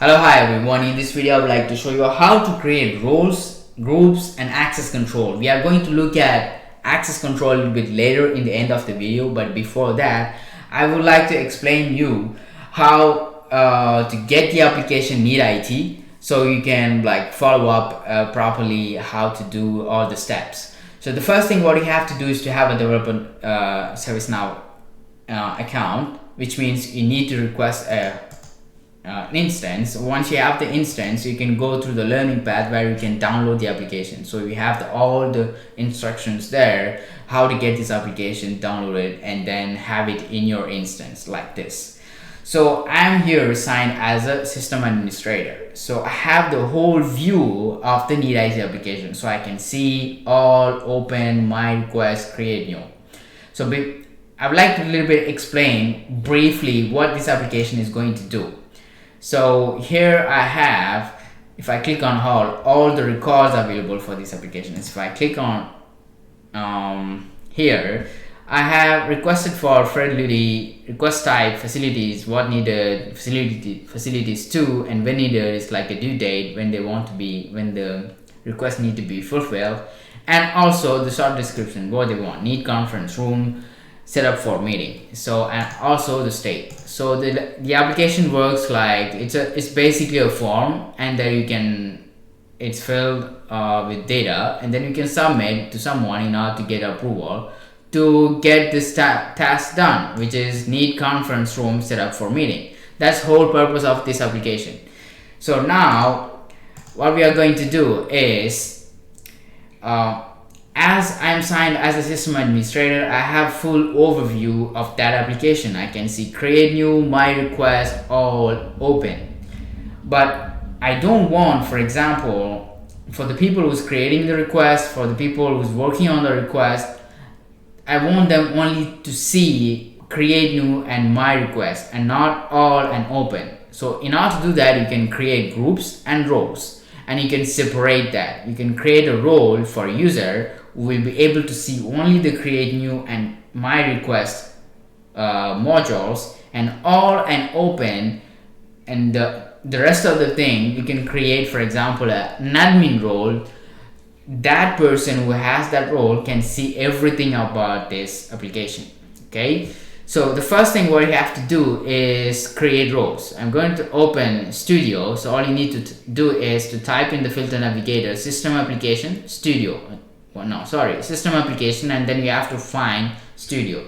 Hello, hi everyone. In this video, I would like to show you how to create roles, groups, and access control. We are going to look at access control a little bit later in the end of the video, but before that, I would like to explain you how to get the application Needit so you can follow up properly how to do all the steps. So the first thing what you have to do is to have a developer ServiceNow account, which means you need to request an instance. Once you have the instance, you can go through the learning path where you can download the application. So you have all the instructions there how to get this application downloaded and then have it in your instance like this. So I'm here signed as a system administrator, so I have the whole view of the Needit application, so I can see all, open, my request, create new. So I would like to a little bit explain briefly what this application is going to do. So here I have, if I click on all the records available for this application. If I click on here, I have requested for fidelity, request type, facilities, what needed, facilities to, and when needed is like a due date, when they want to be, when the request need to be fulfilled, and also the short description, what they want, need conference room, set up for meeting. So, and also the state. So the application works like it's basically a form, and then you can, it's filled with data, and then you can submit to someone in order to get approval to get this task done, which is need conference room set up for meeting. That's the whole purpose of this application. So now what we are going to do is as I'm signed as a system administrator, I have full overview of that application. I can see create new, my request, all open. But I don't want, for example, for the people who's creating the request, for the people who's working on the request, I want them only to see create new and my request and not all and open. So in order to do that, you can create groups and roles, and you can separate that. You can create a role for a user who will be able to see only the create new and my request modules, and all and open, and the rest of the thing you can create, for example, an admin role. That person who has that role can see everything about this application. Okay, so the first thing what you have to do is create roles. I'm going to open Studio. So all you need to do is to type in the filter navigator system application Studio. Well, no, sorry, system application, and then you have to find Studio.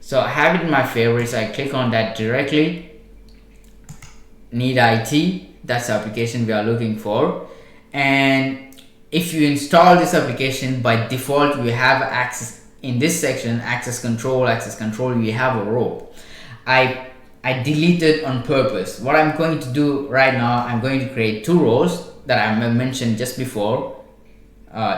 So I have it in my favorites. I click on that directly. Needit, that's the application we are looking for. And if you install this application, by default you have access in this section, access control, you have a role. I deleted on purpose. What I'm going to do right now, I'm going to create two roles that I mentioned just before,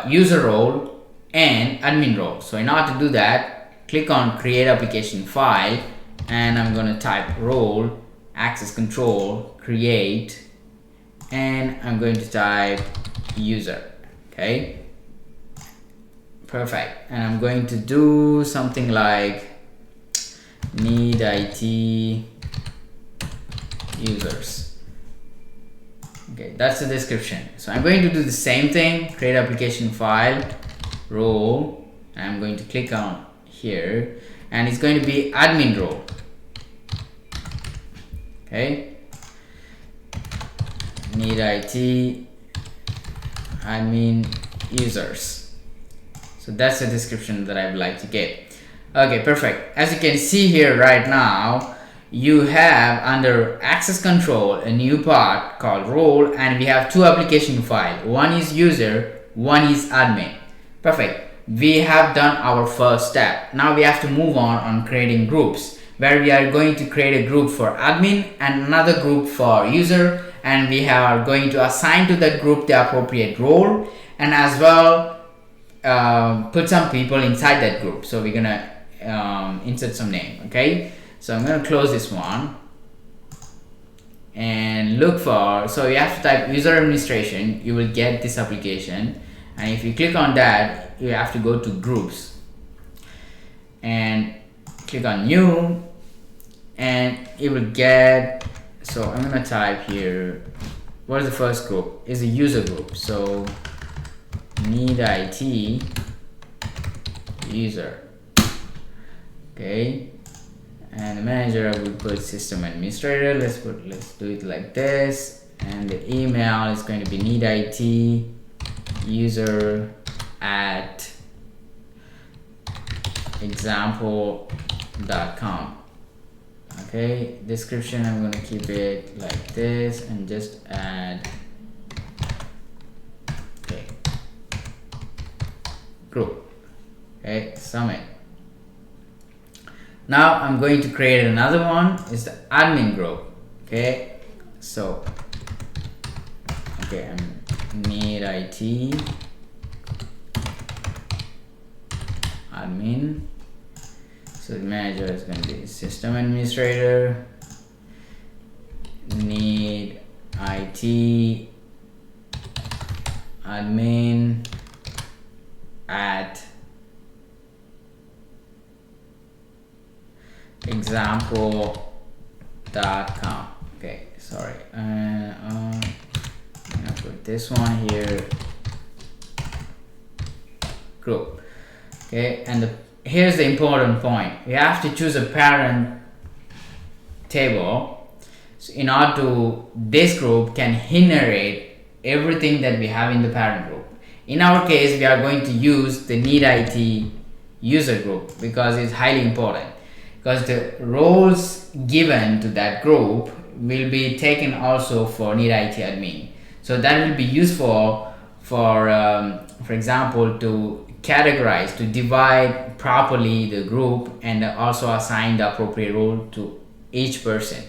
user role and admin role. So in order to do that, click on create application file, and I'm going to type role, access control, create, and I'm going to type user. Okay, perfect. And I'm going to do something like Needit users. Okay, that's the description. So I'm going to do the same thing, create application file, role, and I'm going to click on here, and it's going to be admin role. Okay, Needit admin users. So that's the description that I would like to get. Okay, perfect. As you can see here right now, you have under access control a new part called role, and we have two application files. One is user, one is admin. Perfect. We have done our first step. Now we have to move on creating groups, where we are going to create a group for admin and another group for user, and we are going to assign to that group the appropriate role, and as well put some people inside that group. So we're gonna insert some name. Okay, so I'm gonna close this one and look for, so you have to type user administration, you will get this application, and if you click on that, you have to go to groups and click on new, and you will get So I'm gonna type here, what is the first group? Is a user group. So Needit user. Okay. And the manager, we put system administrator. Let's do it like this. And the email is going to be Needit user at example.com. Okay, description, I'm going to keep it like this and just add, okay, group. Okay, submit. Now I'm going to create another one, is the admin group. Okay, so okay, I'm Needit admin. So the manager is going to be system administrator. Needit admin at example.com. Okay, sorry. I'm gonna put this one here. Group. Okay, and here's the important point. We have to choose a parent table. So in order to, this group can inherit everything that we have in the parent group. In our case, we are going to use the Needit user group because it's highly important. Because the roles given to that group will be taken also for Needit admin. So that will be useful for example, to categorize, to divide properly the group and also assign the appropriate role to each person.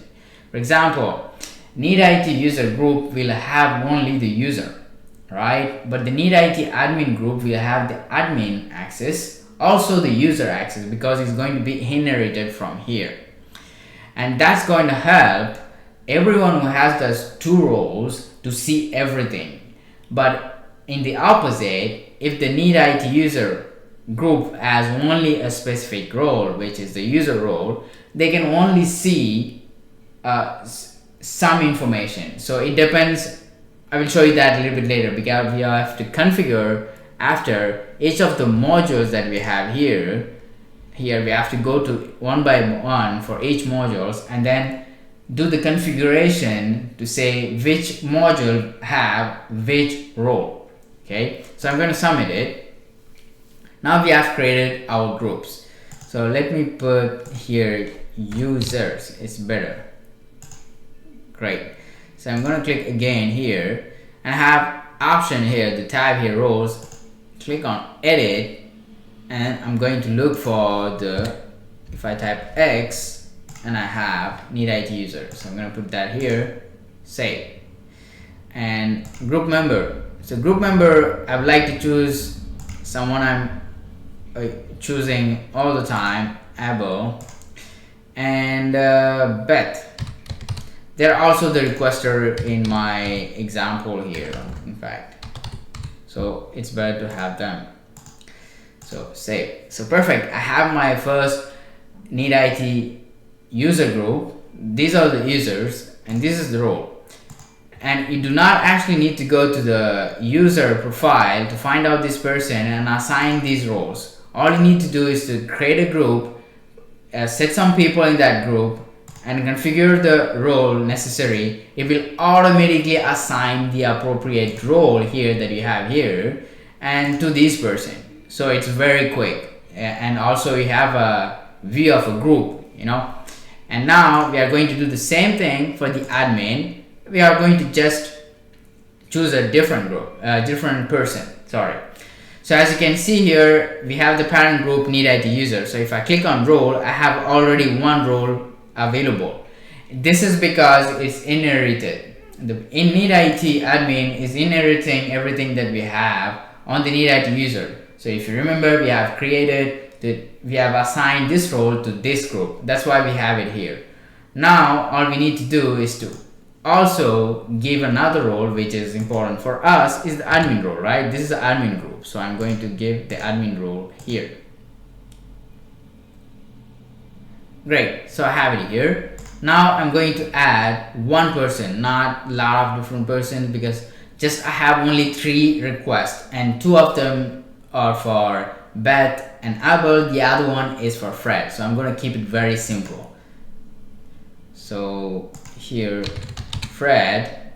For example, Needit user group will have only the user, right? But the Needit admin group will have the admin access, also the user access, because it's going to be inherited from here. And that's going to help everyone who has those two roles to see everything. But in the opposite, if the Needit user group has only a specific role, which is the user role, they can only see some information. So it depends. I will show you that a little bit later, because we have to configure after each of the modules that we have here. Here we have to go to one by one for each modules and then do the configuration to say which module have which role. Okay, so I'm going to submit it. Now we have created our groups. So let me put here users, it's better. Great. So I'm going to click again here and have option here, the tab here, roles. Click on edit and I'm going to look for the, if I type X and I have Needit user. So I'm going to put that here, save. And group member. So group member, I would like to choose someone I'm choosing all the time, Abel and Beth. They're also the requester in my example here, in fact. So it's better to have them. So save. So perfect. I have my first Needit user group. These are the users and this is the role. And you do not actually need to go to the user profile to find out this person and assign these roles. All you need to do is to create a group, set some people in that group, and configure the role necessary. It will automatically assign the appropriate role here that you have here and to this person. So it's very quick, and also you have a view of a group, you know. And now we are going to do the same thing for the admin. We are going to just choose a different group, different person, sorry. So as you can see here, we have the parent group Needit user. So if I click on role, I have already one role available. This is because it's inherited. The Needit admin is inheriting everything that we have on the Needit user. So if you remember, we have we have assigned this role to this group. That's why we have it here. Now all we need to do is to also give another role, which is important for us, is the admin role, right? This is the admin group. So I'm going to give the admin role here. Great, so I have it here. Now I'm going to add one person, not a lot of different persons, because just I have only 3 requests and 2 of them are for Beth and Abel, the other one is for Fred. So I'm going to keep it very simple. So here Fred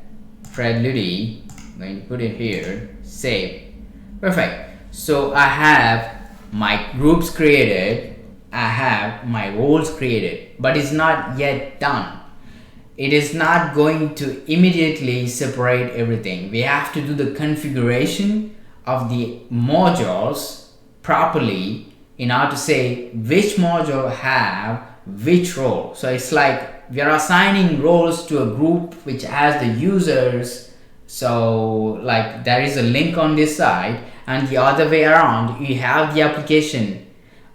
Ludy, I'm going to put it here, save. Perfect. So I have my groups created, I have my roles created, but it's not yet done. It is not going to immediately separate everything. We have to do the configuration of the modules properly in order to say which module have which role. So it's like we are assigning roles to a group which has the users. So like there is a link on this side, and the other way around you have the application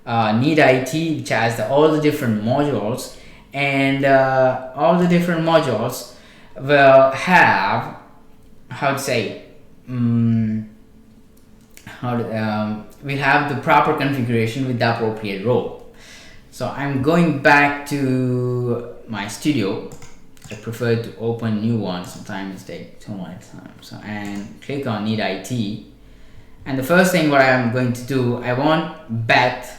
Needit, which has all the different modules, and all the different modules will have, how to say, we'll have the proper configuration with the appropriate role. So I'm going back to my studio. I prefer to open new one, sometimes it takes too much time. So, and click on Needit, and the first thing what I'm going to do, I want Beth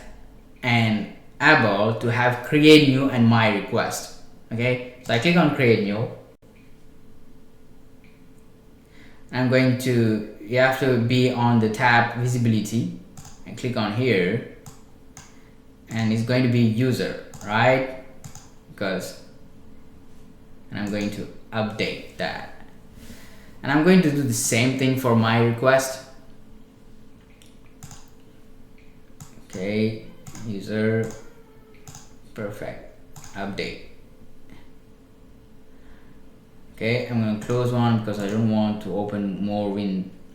and Abel to have create new and my request. Okay, so I click on create new. I'm going to, you have to be on the tab visibility and click on here, and it's going to be user, right? Because, and I'm going to update that, and I'm going to do the same thing for my request. Okay, user, perfect, update. Okay, I'm going to close one because I don't want to open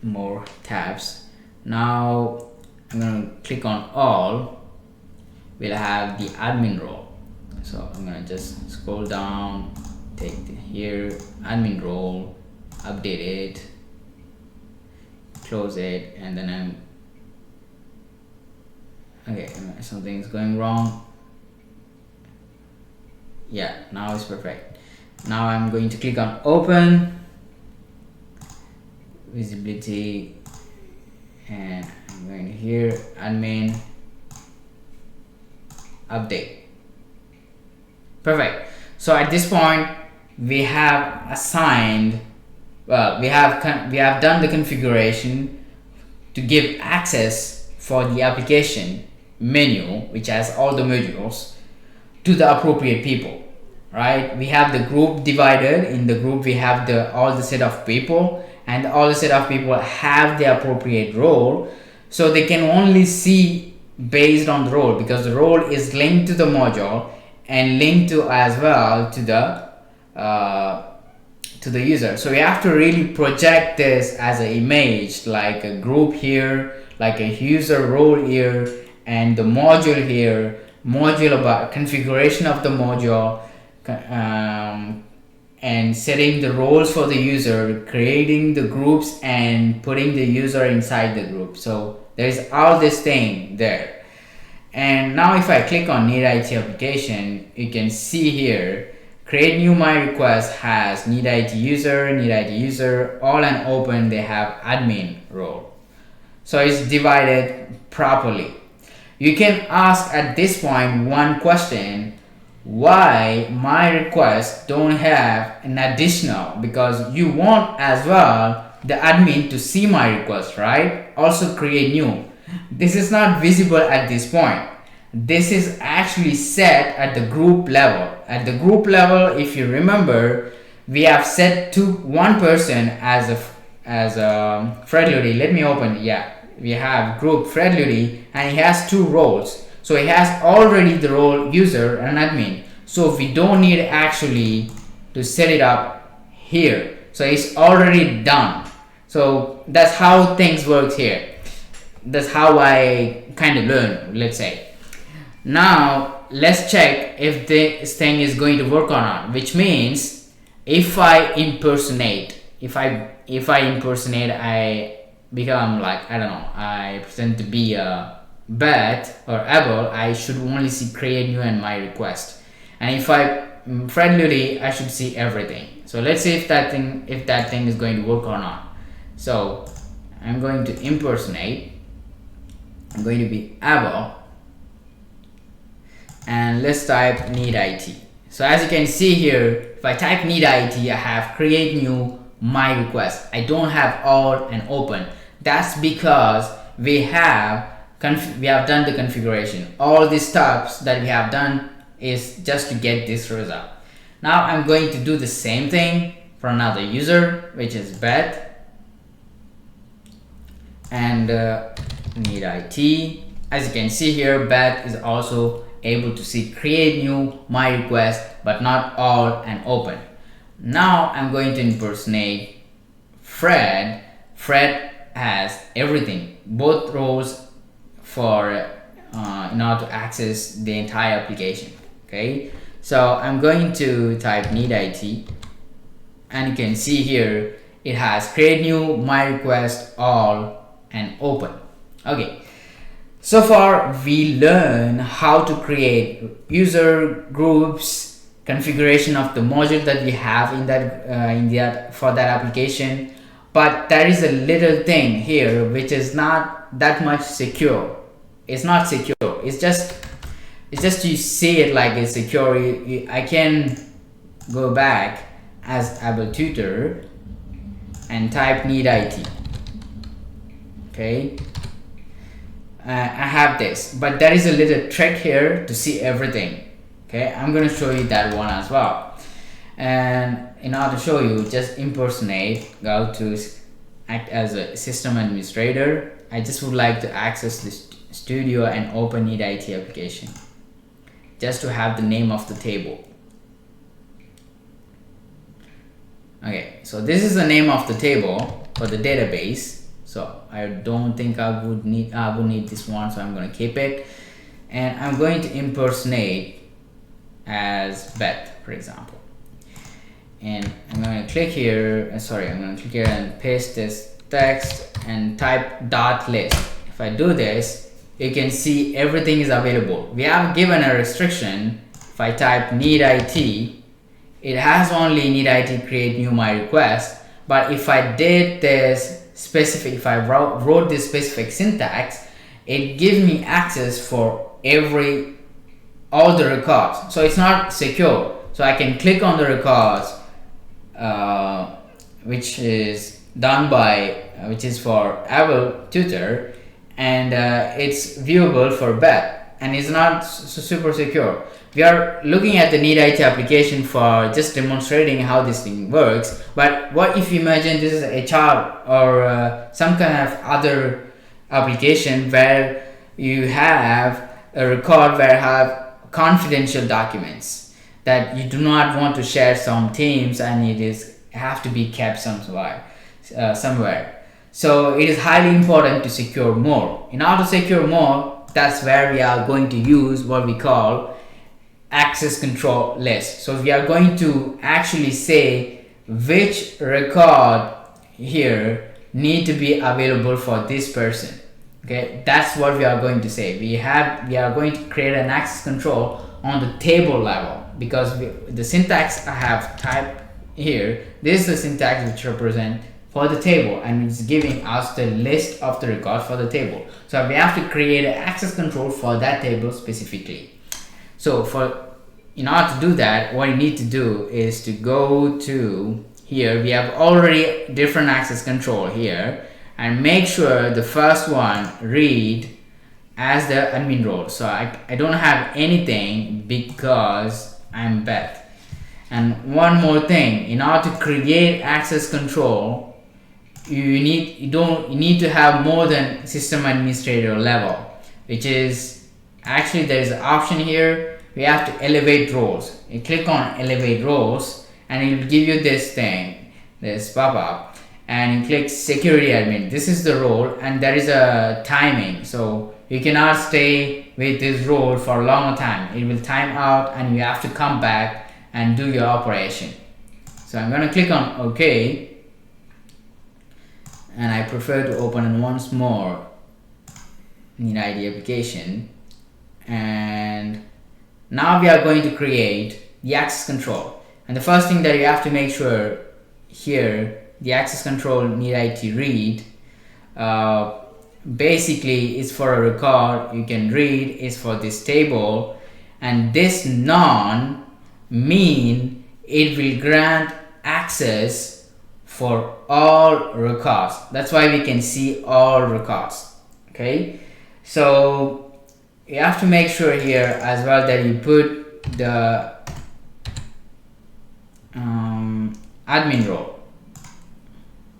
more tabs. Now I'm going to click on all. We'll have the admin role. So I'm going to just scroll down, take here, admin role, update it, close it, and then okay, something's going wrong. Yeah, now it's perfect. Now I'm going to click on open, visibility, and I'm going here, admin, update. Perfect. So at this point we have assigned, well, we have done the configuration to give access for the application menu, which has all the modules, to the appropriate people, right? We have the group divided. In the group we have all the set of people, and all the set of people have the appropriate role, so they can only see based on the role, because the role is linked to the module and linked to as well to the user. So we have to really project this as an image, like a group here, like a user role here, and the module here, module about configuration of the module, and setting the roles for the user, creating the groups, and putting the user inside the group. So there's all this thing there. And now if I click on Needit application, you can see here, create new my request has Needit user, all and open, they have admin role. So it's divided properly. You can ask at this point one question: why my requests don't have an additional? Because you want as well the admin to see my request, right? Also create new. This is not visible at this point. This is actually set at the group level. At the group level, if you remember, we have set one person as a Fred Ludy. Let me open. Yeah, we have group Fred Ludy, and he has 2 roles. So he has already the role user and admin. So we don't need actually to set it up here. So it's already done. So that's how things work here. That's how I kind of learn, let's say. Now let's check if this thing is going to work or not, which means if I impersonate, I become like, I don't know, I pretend to be a Beth or Abel, I should only see create new and my request. And if I Fred Lully, I should see everything. So let's see if that thing is going to work or not. So I'm going to impersonate. I'm going to be able, and let's type Needit. So as you can see here, if I type Needit, I have create new my request. I don't have all and open. That's because we have done the configuration. All these steps that we have done is just to get this result. Now I'm going to do the same thing for another user, which is Beth, and Needit. As you can see here, Beth is also able to see create new my request, but not all and open. Now I'm going to impersonate Fred. Fred has everything, both rows, for in order to access the entire application. Okay, so I'm going to type Needit, and you can see here it has create new, my request, all, and open. Okay, so far we learn how to create user groups, configuration of the module that we have in that for that application. But there is a little thing here which is not that much secure. It's not secure. It's just you see it like it's secure. I can go back as able tutor and type Needit. Okay, I have this, but there is a little trick here to see everything. Okay, I'm going to show you that one as well. And in order to show you, just impersonate, go to act as a system administrator. I just would like to access this studio and open Needit application just to have the name of the table. Okay, so this is the name of the table for the database. So I don't think I would need this one, so I'm going to keep it, and I'm going to impersonate as Beth, for example. And I'm going to click here. I'm going to click here and paste this text and type dot list. If I do this, you can see everything is available. We have given a restriction. If I type Needit, it has only Needit create new my request. But if I did this specific, if I wrote this specific syntax, it gives me access for all the records. So it's not secure. So I can click on the records, which is done by, which is for able tutor, and it's viewable for Beth, and it's not super secure. We are looking at the Needit application for just demonstrating how this thing works. But what if you imagine this is HR or some kind of other application where you have a record where you have confidential documents that you do not want to share some teams, and it have to be kept somewhere. So it is highly important to secure more. In order to secure more, that's where we are going to use what we call access control list. So we are going to actually say which record here need to be available for this person. Okay, that's what we are going to say. We are going to create an access control on the table level, because the syntax I have typed here, this is the syntax which represent for the table, and it's giving us the list of the record for the table. So we have to create an access control for that table specifically. So in order to do that, what you need to do is to go to here. We have already different access control here, and make sure the first one read as the admin role. So I don't have anything because I'm Beth. And one more thing, in order to create access control, you need to have more than system administrator level, which is actually there is an option here. We have to elevate roles. You click on elevate roles, and it will give you this thing, this pop-up, and you click security admin. This is the role, and there is a timing, so you cannot stay with this role for a long time. It will time out, and you have to come back and do your operation. So I'm going to click on OK, and I prefer to open once more Needit application. And now we are going to create the access control. And the first thing that you have to make sure here, the access control Needit read basically is for a record you can read, is for this table, and this none mean it will grant access for all records. That's why we can see all records. Okay, so you have to make sure here as well that you put the admin role.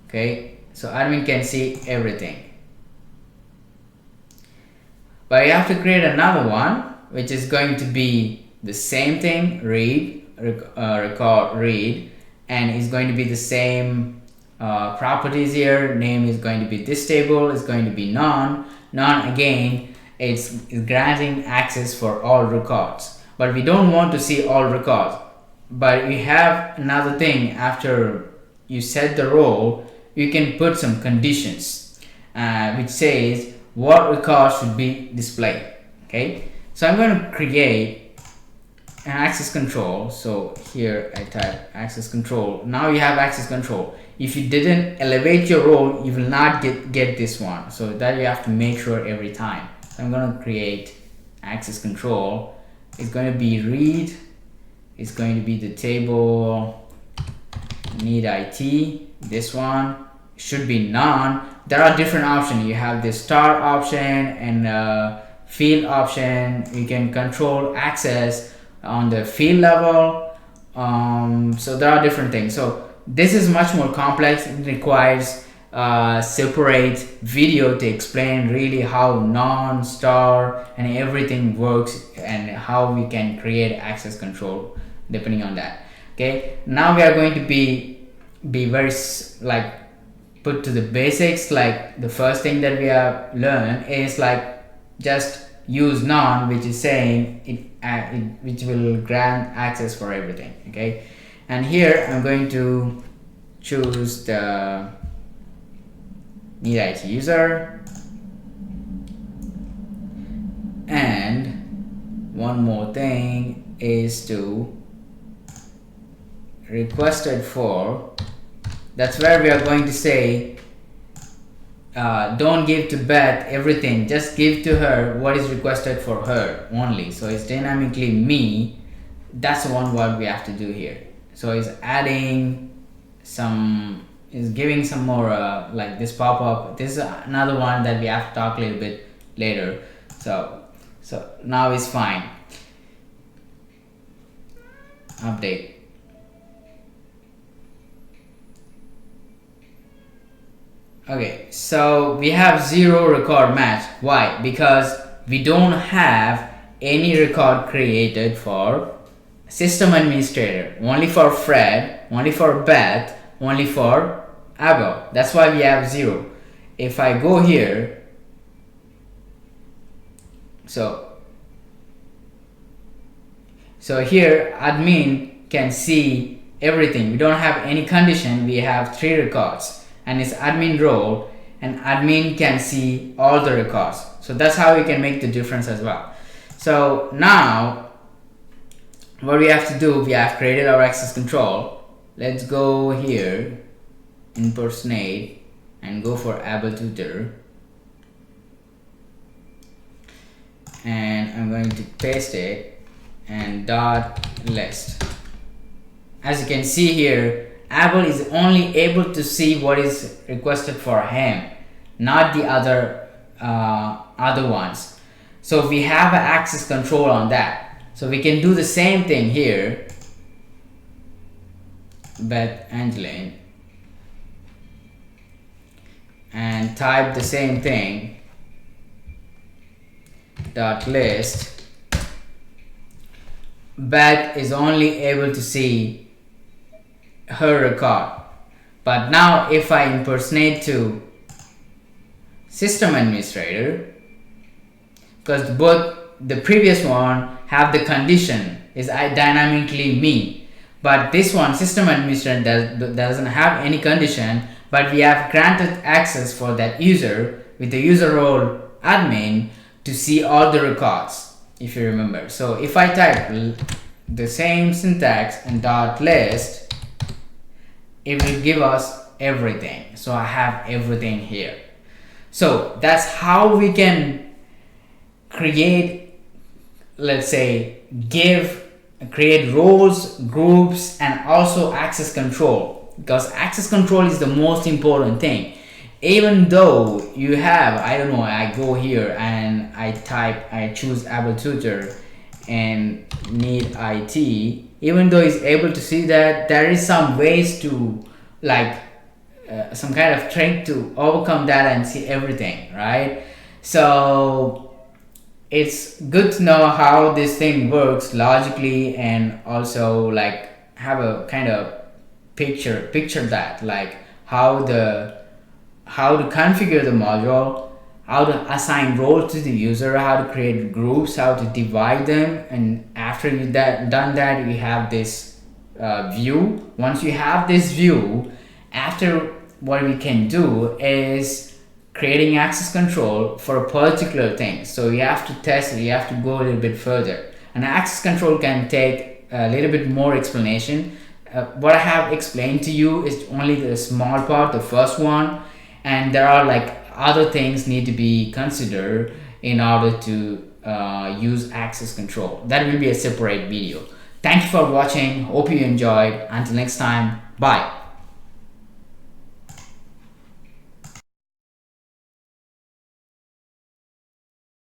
Okay, so admin can see everything. But you have to create another one which is going to be the same thing, read, record, read, and is going to be the same properties here. Name is going to be this table, is going to be none. None again, it's granting access for all records. But we don't want to see all records. But we have another thing, after you set the role, you can put some conditions which says what records should be displayed. Okay, so I'm going to create an access control. So here I type access control. Now you have access control. If you didn't elevate your role, you will not get this one. So that you have to make sure every time. So I'm going to create access control. It's going to be read. It's going to be the table Needit. This one should be none. There are different options. You have the star option and field option. You can control access on the field level. So there are different things. So this is much more complex. It requires separate video to explain really how non, star, and everything works and how we can create access control depending on that. Okay, now we are going to be very like put to the basics. Like the first thing that we have learned is like just use none, which is saying it which will grant access for everything. Okay, and here I'm going to choose the Needit user, and one more thing is to requested for. That's where we are going to say don't give to Beth everything, just give to her what is requested for her only. So it's dynamically me. That's the one what we have to do here. So it's adding some, is giving some more like this pop-up. This is another one that we have to talk a little bit later. So now it's fine. Update. Okay, so we have 0 record match. Why? Because we don't have any record created for system administrator, only for Fred, only for Beth, only for Abel. That's why we have 0. If I go here, so here admin can see everything. We don't have any condition. We have 3 records. And it's admin role, and admin can see all the records. So that's how we can make the difference as well. So now what we have to do, we have created our access control. Let's go here, impersonate, and go for able tutor, and I'm going to paste it and dot list. As you can see here, Abel is only able to see what is requested for him, not the other ones. So we have an access control on that. So we can do the same thing here. Beth Angeline, and type the same thing. Dot list. Beth is only able to see her record. But now if I impersonate to system administrator, because both the previous one have the condition is dynamically me, but this one system administrator doesn't have any condition, but we have granted access for that user with the user role admin to see all the records, if you remember. So if I type the same syntax and dot list, it will give us everything. So I have everything here. So that's how we can create, let's say, create roles, groups, and also access control, because access control is the most important thing. Even though you have, I don't know, I go here and I choose Able Tutor and need IT, even though it's able to see that there is some ways to, like, some kind of trick to overcome that and see everything, right? So it's good to know how this thing works logically, and also like have a kind of picture that, like how to configure the module, how to assign roles to the user, how to create groups, how to divide them, and after you done that, you have this view. Once you have this view, after, what we can do is creating access control for a particular thing. So you have to test it, you have to go a little bit further, and access control can take a little bit more explanation. What I have explained to you is only the small part, the first one, and there are like other things need to be considered in order to use access control. That will be a separate video. Thank you for watching, hope you enjoyed. Until next time, bye.